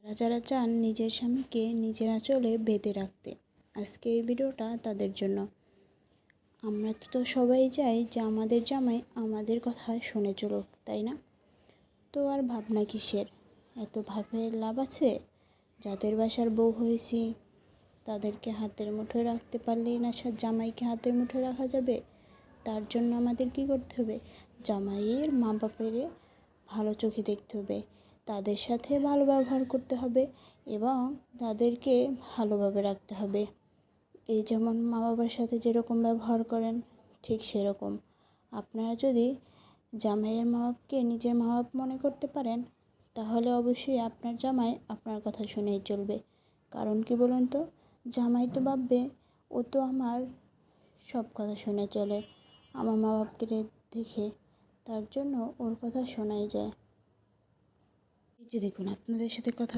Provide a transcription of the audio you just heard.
যারা চান নিজের স্বামীকে নিজের আঁচলে বেঁধে রাখতে, আজকে এই ভিডিওটা তাদের জন্য। আমরা তো সবাই চাই যে আমাদের জামাই আমাদের কথা শুনে চলুক, তাই না? তো আর ভাবনা কিসের? এত ভাবে লাভ আছে? যাদের বাসার বউ হয়েছি তাদেরকে হাতের মুঠোয় রাখতে পারলেই না জামাইকে হাতের মুঠোয় রাখা যাবে। তার জন্য আমাদের কি করতে হবে? জামাইয়ের মা বাপের ভালো চোখে দেখতে হবে, তাদের সাথে ভালো ব্যবহার করতে হবে এবং তাদেরকে ভালোভাবে রাখতে হবে। এই যেমন মা বাবার সাথে যেরকম ব্যবহার করেন ঠিক সেরকম আপনারা যদি জামাইয়ের মা বাপকে নিজের মা বাপ মনে করতে পারেন, তাহলে অবশ্যই আপনার জামাই আপনার কথা শুনেই চলবে। কারণ কি বলুন তো, জামাই তো ভাববে ও তো আমার সব কথা শুনে চলে, আমার মা বাপকে দেখে, তার জন্য ওর কথা শোনাই যায়। এই যে দেখুন, আপনাদের সাথে কথা